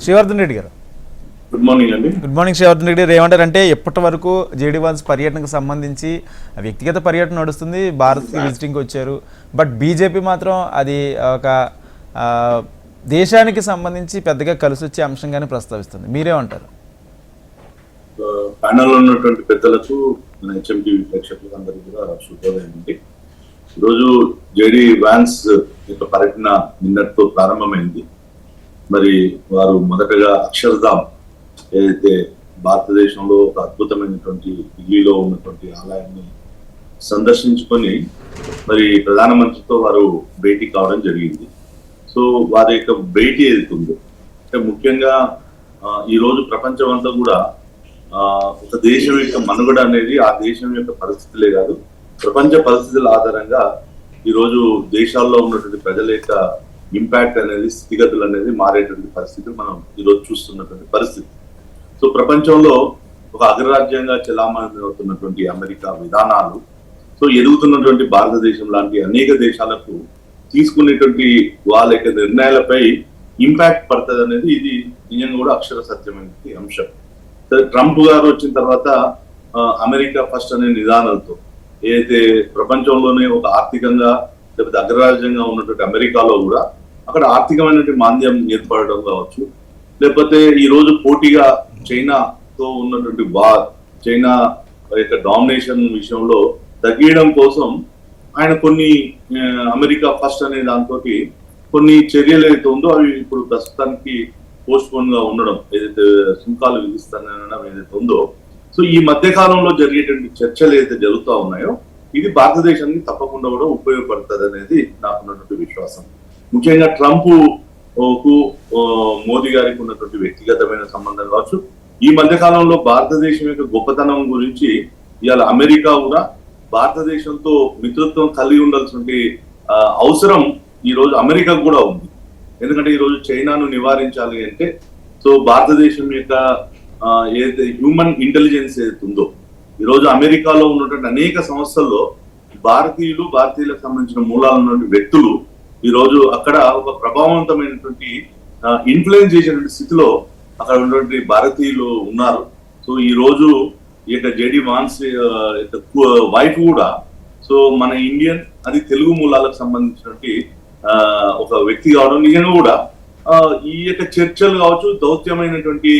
శ్రీవర్ధన్ రెడ్డి గారు. Good morning అండి. Good morning Srivardhan Reddy గారు. ఏమంటారంటే ఇప్పటి వరకు జేడీ వాన్స్ పర్యటనకు సంబంధించి వ్యక్తిగత పర్యటన నడుస్తుంది, భారత్కి విజిటింగ్కి వచ్చారు. బట్ బీజేపీ మాత్రం అది ఒక దేశానికి సంబంధించి పెద్దగా కలిసి వచ్చే అంశంగానే ప్రస్తావిస్తుంది. మీరేమంటారు? ప్యానెల్లో ఉన్నటువంటి పెద్దలకు, హెచ్ఎంటీవీ ప్రేక్షకులకు అందరికీ కూడా శుభోదయం అండి. ఈరోజు జేడీ వాన్స్ యొక్క పర్యటన నిన్నటితో ప్రారంభమైంది. మరి వారు మొదటగా అక్షర్ధామ్, ఏదైతే భారతదేశంలో ఒక అద్భుతమైనటువంటి ఢిల్లీలో ఉన్నటువంటి ఆలయాన్ని సందర్శించుకొని మరి ప్రధానమంత్రితో వారు భేటీ కావడం జరిగింది. సో వారి యొక్క భేటీ ఏదైతే ఉందో, అంటే ముఖ్యంగా ఈరోజు ప్రపంచం అంతా కూడా ఒక దేశం యొక్క మనుగడ అనేది ఆ దేశం యొక్క పరిస్థితులే కాదు, ప్రపంచ పరిస్థితుల ఆధారంగా ఈరోజు దేశాల్లో ఉన్నటువంటి ప్రజల యొక్క ఇంపాక్ట్ అనేది, స్థితిగతులు అనేది మారేటువంటి పరిస్థితి మనం ఈరోజు చూస్తున్నటువంటి పరిస్థితి. సో ప్రపంచంలో ఒక అగ్రరాజ్యంగా చెలామణి అవుతున్నటువంటి అమెరికా విధానాలు, సో ఎదుగుతున్నటువంటి భారతదేశం లాంటి అనేక దేశాలకు తీసుకునేటువంటి వాళ్ళ యొక్క నిర్ణయాలపై ఇంపాక్ట్ పడుతుంది అనేది ఇది నిజంగా కూడా అక్షర సత్యమైన అంశం. ట్రంప్ గారు వచ్చిన తర్వాత అమెరికా ఫస్ట్ అనే నిదానంతో ఏదైతే ప్రపంచంలోనే ఒక ఆర్థికంగా లేకపోతే అగ్రరాజ్యంగా ఉన్నటువంటి అమెరికాలో కూడా అక్కడ ఆర్థికమైనటువంటి మాంద్యం ఏర్పడడం కావచ్చు, లేకపోతే ఈ రోజు పోటీగా చైనాతో ఉన్నటువంటి చైనా యొక్క డామినేషన్ విషయంలో తగ్గించడం కోసం ఆయన కొన్ని అమెరికా ఫస్ట్ అనే దాంతో కొన్ని చర్యలు ఏదైతే ఉందో అవి ఇప్పుడు ప్రస్తుతానికి పోస్ట్ పోన్ గా ఉండడం, ఏదైతే సుంకాలు విధిస్తానడం ఏదైతే ఉందో, సో ఈ మధ్య కాలంలో జరిగేటువంటి చర్చలు ఏదైతే జరుగుతూ ఉన్నాయో ఇది భారతదేశానికి తప్పకుండా కూడా ఉపయోగపడుతుంది అనేది నాకున్నటువంటి విశ్వాసం. ముఖ్యంగా ట్రంప్ కు మోదీ గారికి ఉన్నటువంటి వ్యక్తిగతమైన సంబంధం కావచ్చు, ఈ మధ్య కాలంలో భారతదేశం యొక్క గొప్పతనం గురించి ఇవాళ అమెరికా కూడా భారతదేశంతో మిత్రత్వం కలిగి ఉండాల్సిన అవసరం ఈ రోజు అమెరికాకు కూడా ఉంది. ఎందుకంటే ఈ రోజు చైనాను నివారించాలి అంటే సో భారతదేశం యొక్క ఏదైతే హ్యూమన్ ఇంటెలిజెన్స్ ఏదైతే ఉందో, ఈ రోజు అమెరికాలో ఉన్నటువంటి అనేక సంస్థల్లో భారతీయులకు సంబంధించిన మూలాలు ఉన్నటువంటి వ్యక్తులు ఈ రోజు అక్కడ ఒక ప్రభావవంతమైనటువంటి ఇన్ఫ్లుయెన్స్ చేసేటువంటి స్థితిలో అక్కడ ఉన్నటువంటి భారతీయులు ఉన్నారు. సో ఈ రోజు ఈ యొక్క జేడీ వాన్స్ వైఫ్ కూడా సో మన ఇండియన్, అది తెలుగు మూలాలకు సంబంధించినటువంటి ఒక వ్యక్తి కావడం నిజంగా కూడా ఈ యొక్క చర్చలు కావచ్చు, దౌత్యమైనటువంటి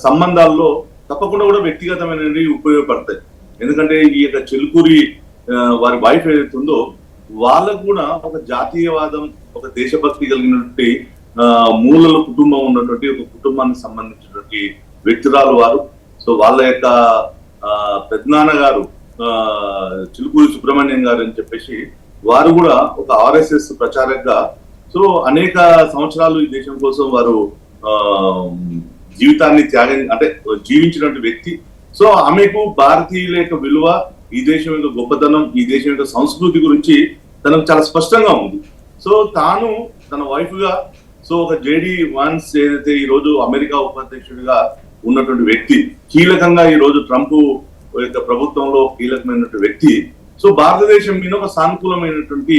సంబంధాల్లో తప్పకుండా కూడా వ్యక్తిగతమైనవి ఉపయోగపడతాయి. ఎందుకంటే ఈ యొక్క చెలుకూరి వారి వైఫ్ ఏదైతే ఉందో వాళ్ళకు కూడా ఒక జాతీయవాదం, ఒక దేశభక్తి కలిగినటువంటి మూలల కుటుంబం ఉన్నటువంటి ఒక కుటుంబానికి సంబంధించినటువంటి వ్యక్తురాలు వారు. సో వాళ్ళ యొక్క పెద్దనాన్న గారు చిలుకూరి సుబ్రహ్మణ్యం గారు అని చెప్పేసి వారు కూడా ఒక ఆర్ఎస్ఎస్ ప్రచారకగా సో అనేక సంవత్సరాలు ఈ దేశం కోసం వారు జీవితాన్ని జీవించినటువంటి వ్యక్తి. సో ఆమెకు భారతీయుల యొక్క విలువ, ఈ దేశం యొక్క గొప్పతనం, ఈ దేశం యొక్క సంస్కృతి గురించి తనకు చాలా స్పష్టంగా ఉంది. సో తాను తన వైఫ్ గా సో ఒక జేడీ వాన్స్ ఏదైతే ఈ రోజు అమెరికా ఉపాధ్యక్షుడిగా ఉన్నటువంటి వ్యక్తి, కీలకంగా ఈ రోజు ట్రంప్ యొక్క ప్రభుత్వంలో కీలకమైనటువంటి వ్యక్తి, సో భారతదేశం మీద ఒక సానుకూలమైనటువంటి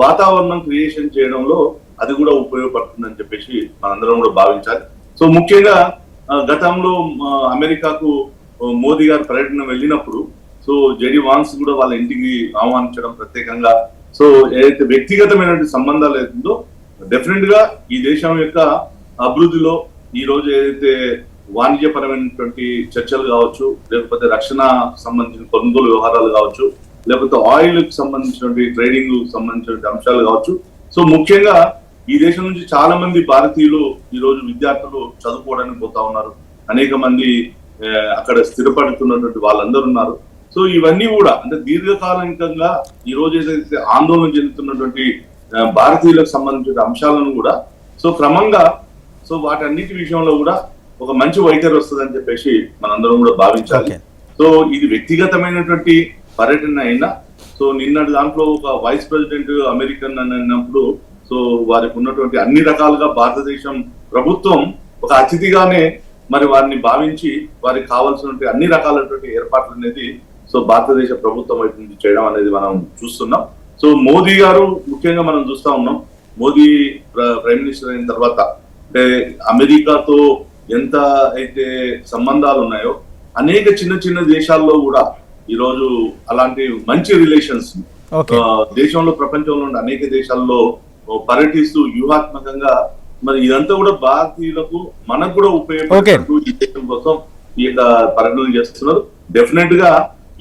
వాతావరణం క్రియేషన్ చేయడంలో అది కూడా ఉపయోగపడుతుందని చెప్పేసి మనందరం కూడా భావించాలి. సో ముఖ్యంగా గతంలో అమెరికాకు మోదీ గారు పర్యటన వెళ్ళినప్పుడు సో జేడీ వాన్స్ కూడా వాళ్ళ ఇంటికి ఆహ్వానించడం ప్రత్యేకంగా, సో ఏదైతే వ్యక్తిగతమైనటువంటి సంబంధాలు ఏదో డెఫినెట్ గా ఈ దేశం యొక్క అభివృద్ధిలో ఈ రోజు ఏదైతే వాణిజ్యపరమైనటువంటి చర్చలు కావచ్చు, లేకపోతే రక్షణ సంబంధించిన కొనుగోలు వ్యవహారాలు కావచ్చు, లేకపోతే ఆయిల్ కి సంబంధించినటువంటి ట్రేడింగ్ సంబంధించిన అంశాలు కావచ్చు. సో ముఖ్యంగా ఈ దేశం నుంచి చాలా మంది భారతీయులు ఈ రోజు విద్యార్థులు చదువుకోవడానికి పోతా ఉన్నారు, అనేక మంది అక్కడ స్థిరపడుతున్నటువంటి వాళ్ళందరూ ఉన్నారు. సో ఇవన్నీ కూడా అంటే దీర్ఘకాలికంగా ఈ రోజు ఏదైతే ఆందోళన చెందుతున్నటువంటి భారతీయులకు సంబంధించిన అంశాలను కూడా సో క్రమంగా సో వాటన్నిటి విషయంలో కూడా ఒక మంచి వైఖరి వస్తుందని చెప్పేసి మనందరం కూడా భావించాలి. సో ఇది వ్యక్తిగతమైనటువంటి పర్యటన అయినా సో నిన్నటి దాంట్లో ఒక వైస్ ప్రెసిడెంట్ అమెరికన్ అని అన్నప్పుడు సో వారికి ఉన్నటువంటి అన్ని రకాలుగా భారతదేశం ప్రభుత్వం ఒక అతిథిగానే మరి వారిని భావించి వారికి కావాల్సినటువంటి అన్ని రకాలైనటువంటి ఏర్పాట్లు అనేది సో భారతదేశ ప్రభుత్వం వైపు నుంచి చేయడం అనేది మనం చూస్తున్నాం. సో మోదీ గారు ముఖ్యంగా మనం చూస్తా ఉన్నాం, మోదీ ప్రైమ్ మినిస్టర్ అయిన తర్వాత అంటే అమెరికాతో ఎంత అయితే సంబంధాలు ఉన్నాయో అనేక చిన్న చిన్న దేశాల్లో కూడా ఈరోజు అలాంటి మంచి రిలేషన్స్ ఓకే. దేశంలో ప్రపంచంలో ఉన్న అనేక దేశాల్లో పర్యటిస్తూ వ్యూహాత్మకంగా మరి ఇదంతా కూడా భారతీయులకు మనకు కూడా ఉపయోగపడేటట్టు ఈ దేశం కోసం ఈ యొక్క పర్యటనలు చేస్తున్నారు. డెఫినెట్ గా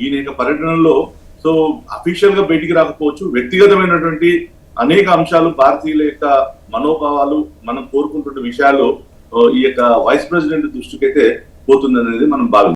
ఈయన యొక్క పర్యటనలో సో అఫీషియల్ గా బయటికి రాకపోవచ్చు, వ్యక్తిగతమైనటువంటి అనేక అంశాలు భారతీయుల యొక్క మనోభావాలు మనం కోరుకుంటున్న విషయాలు ఈ యొక్క వైస్ ప్రెసిడెంట్ దృష్టికి అయితే పోతుంది అనేది మనం భావిస్తాం.